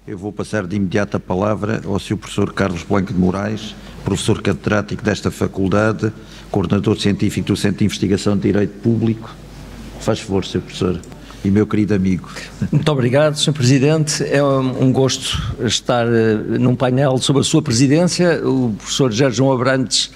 Eu vou passar de imediato a palavra ao Sr. Professor Carlos Blanco de Moraes, professor catedrático desta faculdade, coordenador científico do Centro de Investigação de Direito Público. Faz favor, Sr. Professor, e meu querido amigo. Muito obrigado, Sr. Presidente. É um gosto estar num painel sobre a sua presidência. O professor Jorge João Abrantes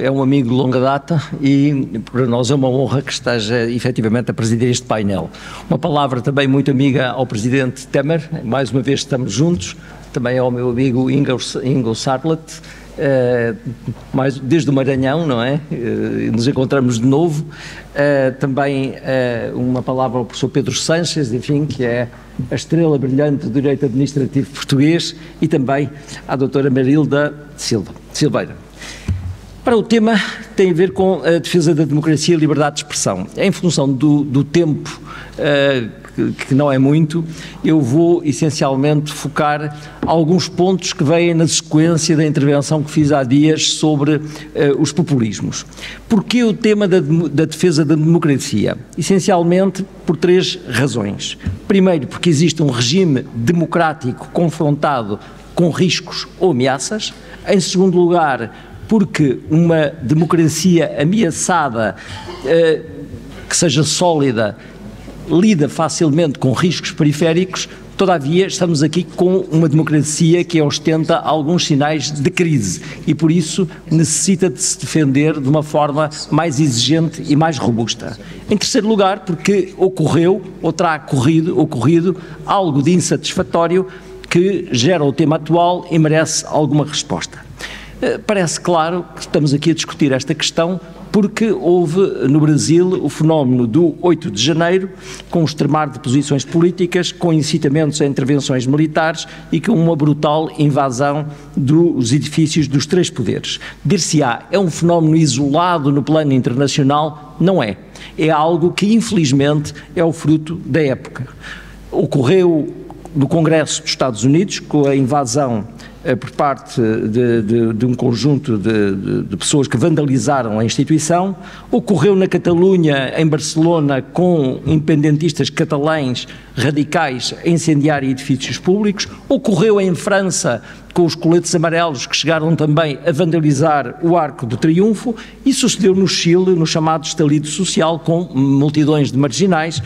é um amigo de longa data e para nós é uma honra que esteja efetivamente a presidir este painel. Uma palavra também muito amiga ao Presidente Temer, mais uma vez estamos juntos, também ao meu amigo Ingo Sarlet, desde o Maranhão, não é? Nos encontramos de novo. Também uma palavra ao professor Pedro Sanches, enfim, que é a estrela brilhante do direito administrativo português, e também à doutora Marilda Silveira. Para o tema tem a ver com a defesa da democracia e liberdade de expressão. Em função do tempo, que não é muito, eu vou essencialmente focar alguns pontos que vêm na sequência da intervenção que fiz há dias sobre os populismos. Porquê o tema da defesa da democracia? Essencialmente por três razões. Primeiro, porque existe um regime democrático confrontado com riscos ou ameaças. Em segundo lugar, porque uma democracia ameaçada, que seja sólida, lida facilmente com riscos periféricos. Todavia estamos aqui com uma democracia que ostenta alguns sinais de crise e por isso necessita de se defender de uma forma mais exigente e mais robusta. Em terceiro lugar, porque ocorreu ou terá ocorrido algo de insatisfatório que gera o tema atual e merece alguma resposta. Parece claro que estamos aqui a discutir esta questão porque houve no Brasil o fenómeno do 8 de janeiro, com um extremar de posições políticas, com incitamentos a intervenções militares e com uma brutal invasão dos edifícios dos três poderes. Dir-se-á, é um fenómeno isolado no plano internacional? Não é. É algo que infelizmente é o fruto da época. Ocorreu no Congresso dos Estados Unidos, com a invasão por parte de um conjunto de pessoas que vandalizaram a instituição. Ocorreu na Catalunha, em Barcelona, com independentistas catalães radicais a incendiar edifícios públicos. Ocorreu em França, com os coletes amarelos que chegaram também a vandalizar o Arco do Triunfo, e sucedeu no Chile, no chamado estalido social, com multidões de marginais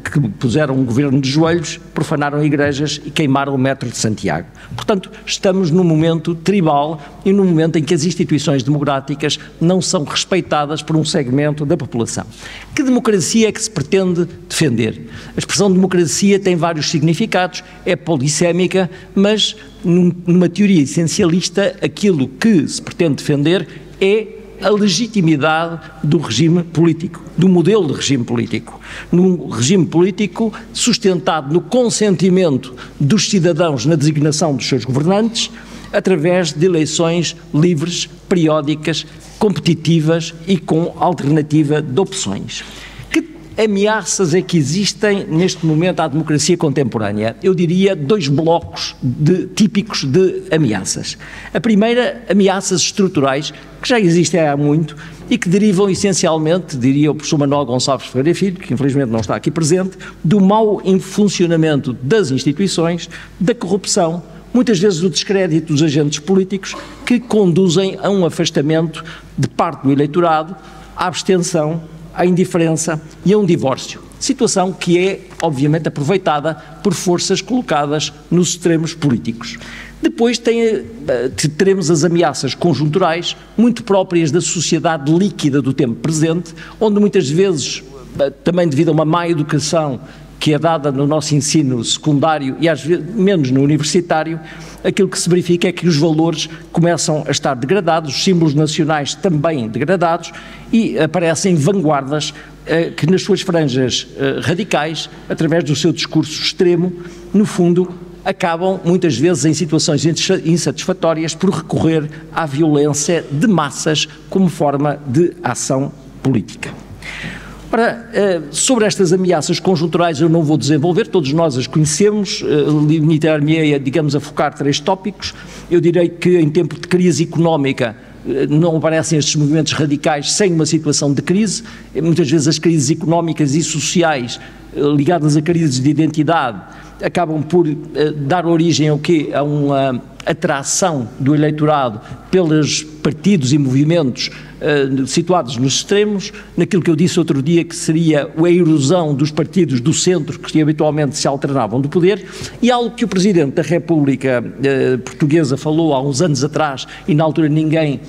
que puseram o governo de joelhos, profanaram igrejas e queimaram o metro de Santiago. Portanto, estamos num momento tribal e num momento em que as instituições democráticas não são respeitadas por um segmento da população. Que democracia é que se pretende defender? A expressão democracia tem vários significados, é polissémica, mas numa teoria essencialista, aquilo que se pretende defender é a legitimidade do regime político, do modelo de regime político. Num regime político sustentado no consentimento dos cidadãos na designação dos seus governantes, através de eleições livres, periódicas, competitivas e com alternativa de opções. Ameaças é que existem neste momento à democracia contemporânea? Eu diria dois blocos típicos de ameaças. A primeira, ameaças estruturais, que já existem há muito e que derivam essencialmente, diria o professor Manuel Gonçalves Ferreira Filho, que infelizmente não está aqui presente, do mau funcionamento das instituições, da corrupção, muitas vezes do descrédito dos agentes políticos, que conduzem a um afastamento de parte do eleitorado, à abstenção, à indiferença e a um divórcio. Situação que é, obviamente, aproveitada por forças colocadas nos extremos políticos. Depois teremos as ameaças conjunturais, muito próprias da sociedade líquida do tempo presente, onde muitas vezes, também devido a uma má educação que é dada no nosso ensino secundário e às vezes menos no universitário, aquilo que se verifica é que os valores começam a estar degradados, os símbolos nacionais também degradados, e aparecem vanguardas que nas suas franjas radicais, através do seu discurso extremo, no fundo, acabam muitas vezes em situações insatisfatórias por recorrer à violência de massas como forma de ação política. Sobre estas ameaças conjunturais eu não vou desenvolver, todos nós as conhecemos, limitar-me-ei, digamos, a focar três tópicos. Eu direi que em tempo de crise económica não aparecem estes movimentos radicais sem uma situação de crise. Muitas vezes as crises económicas e sociais ligadas a crises de identidade acabam por dar origem ao quê? A uma atração do eleitorado pelos partidos e movimentos situados nos extremos, naquilo que eu disse outro dia que seria a erosão dos partidos do centro que habitualmente se alternavam do poder, e algo que o Presidente da República Portuguesa falou há uns anos atrás e na altura ninguém,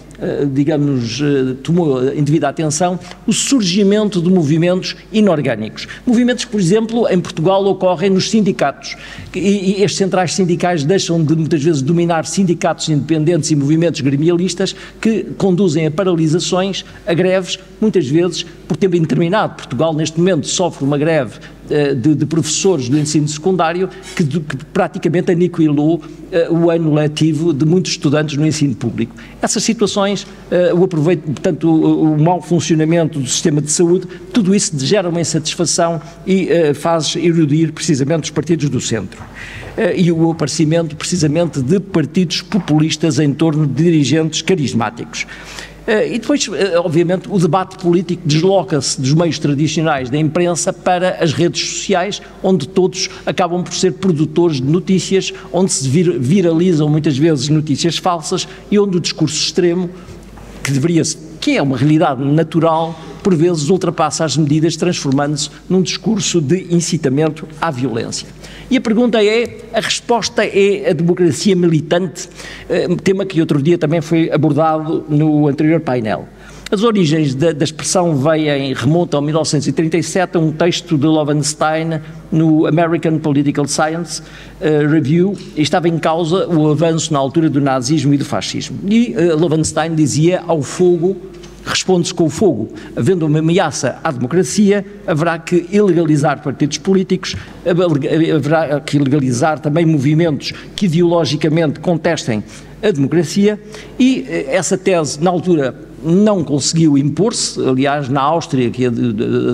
digamos, tomou em devida atenção, o surgimento de movimentos inorgânicos. Movimentos que, por exemplo, em Portugal ocorrem nos sindicatos, e estes centrais sindicais deixam de muitas vezes dominar sindicatos independentes e movimentos gremialistas que conduzem a paralisações, a greves, muitas vezes por tempo indeterminado. Portugal neste momento sofre uma greve de professores do ensino secundário que praticamente aniquilou o ano letivo de muitos estudantes no ensino público. Essas situações, portanto, o mau funcionamento do sistema de saúde, tudo isso gera uma insatisfação e faz erudir precisamente os partidos do centro. E o aparecimento precisamente de partidos populistas em torno de dirigentes carismáticos. E depois, obviamente, o debate político desloca-se dos meios tradicionais da imprensa para as redes sociais, onde todos acabam por ser produtores de notícias, onde se viralizam muitas vezes notícias falsas e onde o discurso extremo, que é uma realidade natural, por vezes ultrapassa as medidas, transformando-se num discurso de incitamento à violência. E a pergunta é, a resposta é a democracia militante, tema que outro dia também foi abordado no anterior painel. As origens da expressão remontam a 1937, a um texto de Lowenstein no American Political Science Review, e estava em causa o avanço na altura do nazismo e do fascismo. E Lowenstein dizia, ao fogo responde-se com o fogo. Havendo uma ameaça à democracia, haverá que ilegalizar partidos políticos, haverá que ilegalizar também movimentos que ideologicamente contestem a democracia, e essa tese, na altura, não conseguiu impor-se. Aliás, na Áustria, que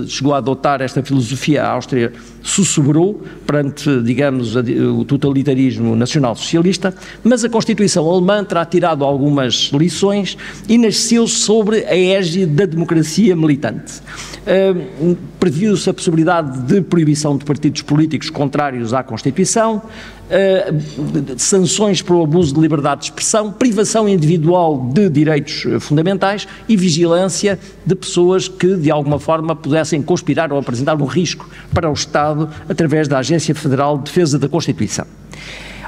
chegou a adotar esta filosofia, a Áustria sussurrou perante, digamos, o totalitarismo nacional-socialista, mas a Constituição alemã terá tirado algumas lições e nasceu sobre a égide da democracia militante. Previu-se a possibilidade de proibição de partidos políticos contrários à Constituição, sanções para o abuso de liberdade de expressão, privação individual de direitos fundamentais e vigilância de pessoas que de alguma forma pudessem conspirar ou apresentar um risco para o Estado através da Agência Federal de Defesa da Constituição.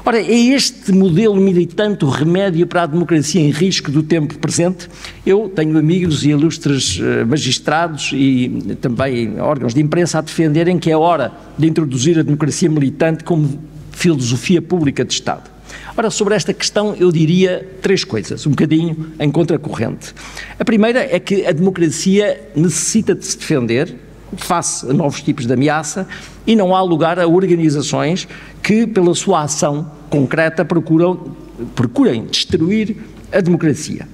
Ora, é este modelo militante o remédio para a democracia em risco do tempo presente? Eu tenho amigos e ilustres magistrados e também órgãos de imprensa a defenderem que é hora de introduzir a democracia militante como filosofia pública de Estado. Ora, sobre esta questão eu diria três coisas, um bocadinho em contracorrente. A primeira é que a democracia necessita de se defender face a novos tipos de ameaça e não há lugar a organizações que, pela sua ação concreta, procurem destruir a democracia.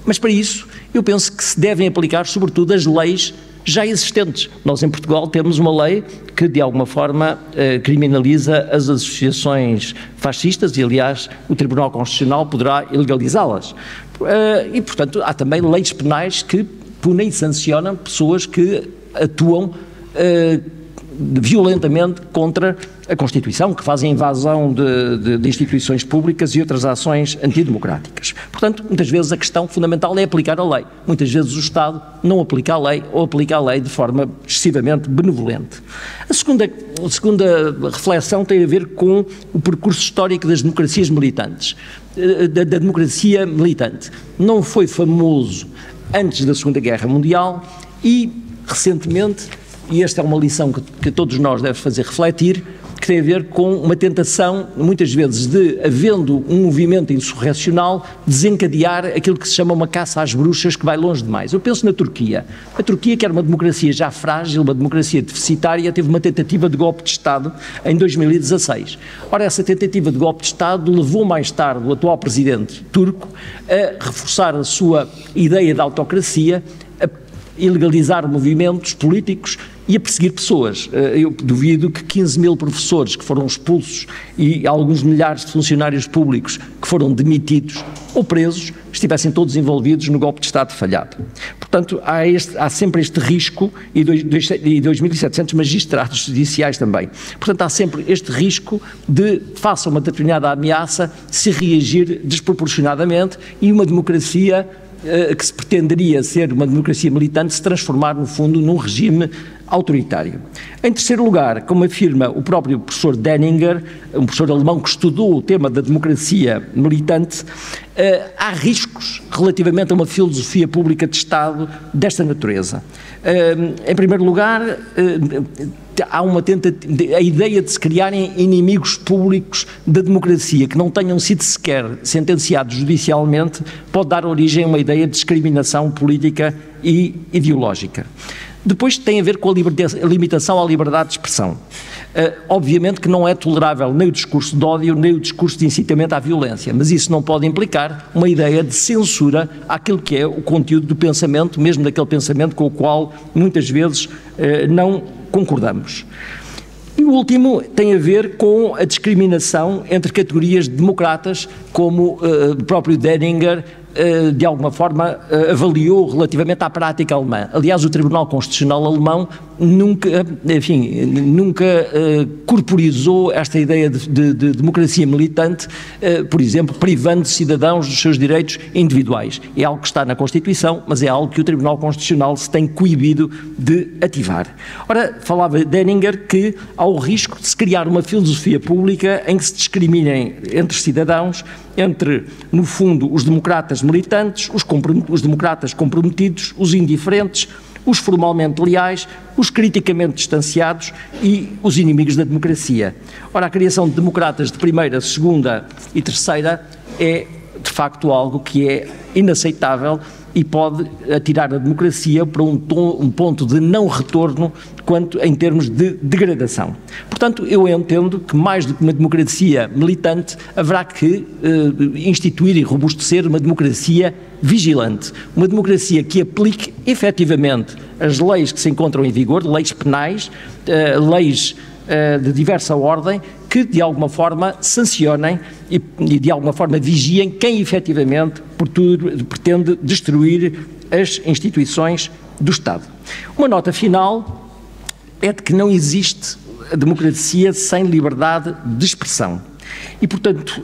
Mas para isso eu penso que se devem aplicar sobretudo as leis já existentes. Nós em Portugal temos uma lei que de alguma forma criminaliza as associações fascistas e aliás o Tribunal Constitucional poderá ilegalizá-las. E portanto há também leis penais que punem e sancionam pessoas que atuam violentamente contra a Constituição, que fazem invasão de instituições públicas e outras ações antidemocráticas. Portanto, muitas vezes a questão fundamental é aplicar a lei. Muitas vezes o Estado não aplica a lei ou aplica a lei de forma excessivamente benevolente. A segunda reflexão tem a ver com o percurso histórico das democracias militantes. Da democracia militante. Não foi famoso antes da Segunda Guerra Mundial e, recentemente, e esta é uma lição que todos nós deve fazer refletir, que tem a ver com uma tentação, muitas vezes, de, havendo um movimento insurrecional, desencadear aquilo que se chama uma caça às bruxas que vai longe demais. Eu penso na Turquia. A Turquia, que era uma democracia já frágil, uma democracia deficitária, teve uma tentativa de golpe de Estado em 2016. Ora, essa tentativa de golpe de Estado levou mais tarde o atual presidente turco a reforçar a sua ideia de autocracia, a ilegalizar movimentos políticos e a perseguir pessoas. Eu duvido que 15 mil professores que foram expulsos e alguns milhares de funcionários públicos que foram demitidos ou presos estivessem todos envolvidos no golpe de Estado falhado. Portanto, há sempre este risco, e 2.700 magistrados judiciais também. Portanto, há sempre este risco de, face a uma determinada ameaça, se reagir desproporcionadamente e uma democracia que se pretenderia ser uma democracia militante se transformar, no fundo, num regime autoritário. Em terceiro lugar, como afirma o próprio professor Denninger, um professor alemão que estudou o tema da democracia militante, há riscos relativamente a uma filosofia pública de Estado desta natureza. Em primeiro lugar, há a ideia de se criarem inimigos públicos da democracia que não tenham sido sequer sentenciados judicialmente, pode dar origem a uma ideia de discriminação política e ideológica. Depois tem a ver com a limitação à liberdade de expressão. Obviamente que não é tolerável nem o discurso de ódio, nem o discurso de incitamento à violência, mas isso não pode implicar uma ideia de censura àquilo que é o conteúdo do pensamento, mesmo daquele pensamento com o qual muitas vezes não concordamos. E o último tem a ver com a discriminação entre categorias de democratas, como o próprio Denninger de alguma forma avaliou relativamente à prática alemã. Aliás, o Tribunal Constitucional alemão nunca corporizou esta ideia de democracia militante, por exemplo, privando cidadãos dos seus direitos individuais. É algo que está na Constituição, mas é algo que o Tribunal Constitucional se tem coibido de ativar. Ora, falava Denninger que há o risco de se criar uma filosofia pública em que se discriminem entre cidadãos, entre, no fundo, os democratas militantes, os democratas comprometidos, os indiferentes, os formalmente leais, os criticamente distanciados e os inimigos da democracia. Ora, a criação de democratas de primeira, segunda e terceira é, de facto, algo que é inaceitável e pode atirar a democracia para um ponto de não retorno quanto em termos de degradação. Portanto, eu entendo que mais do que uma democracia militante, haverá que instituir e robustecer uma democracia vigilante, uma democracia que aplique efetivamente as leis que se encontram em vigor, leis penais, leis de diversa ordem, que de alguma forma sancionem e de alguma forma vigiem quem efetivamente pretende destruir as instituições do Estado. Uma nota final é de que não existe a democracia sem liberdade de expressão. E, portanto,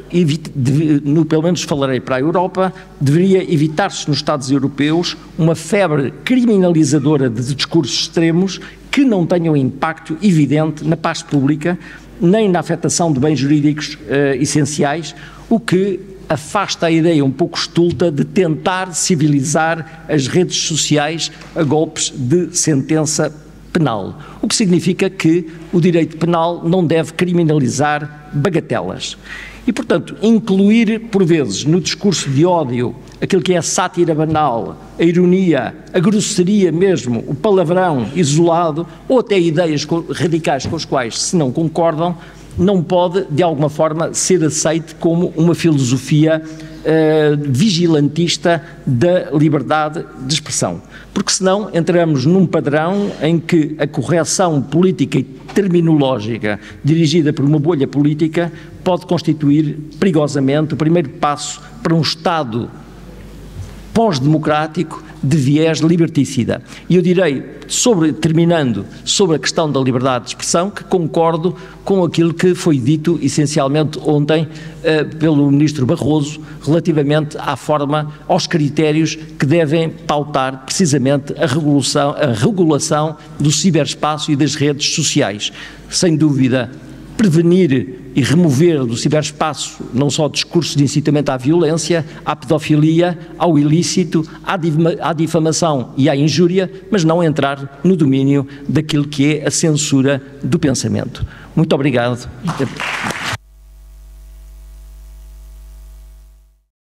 pelo menos falarei para a Europa, deveria evitar-se nos Estados europeus uma febre criminalizadora de discursos extremos que não tenham impacto evidente na paz pública, nem na afetação de bens jurídicos essenciais, o que afasta a ideia um pouco estulta de tentar civilizar as redes sociais a golpes de sentença penal, o que significa que o direito penal não deve criminalizar bagatelas. E, portanto, incluir, por vezes, no discurso de ódio, aquilo que é a sátira banal, a ironia, a grosseria mesmo, o palavrão isolado, ou até ideias radicais com as quais se não concordam, não pode, de alguma forma, ser aceito como uma filosofia vigilantista da liberdade de expressão. Porque senão entramos num padrão em que a correção política e terminológica dirigida por uma bolha política pode constituir perigosamente o primeiro passo para um Estado pós-democrático de viés liberticida. E eu direi, terminando sobre a questão da liberdade de expressão, que concordo com aquilo que foi dito essencialmente ontem pelo Ministro Barroso relativamente à forma, aos critérios que devem pautar precisamente a regulação do ciberespaço e das redes sociais. Sem dúvida, prevenir e remover do ciberespaço não só discursos de incitamento à violência, à pedofilia, ao ilícito, à difamação e à injúria, mas não entrar no domínio daquilo que é a censura do pensamento. Muito obrigado.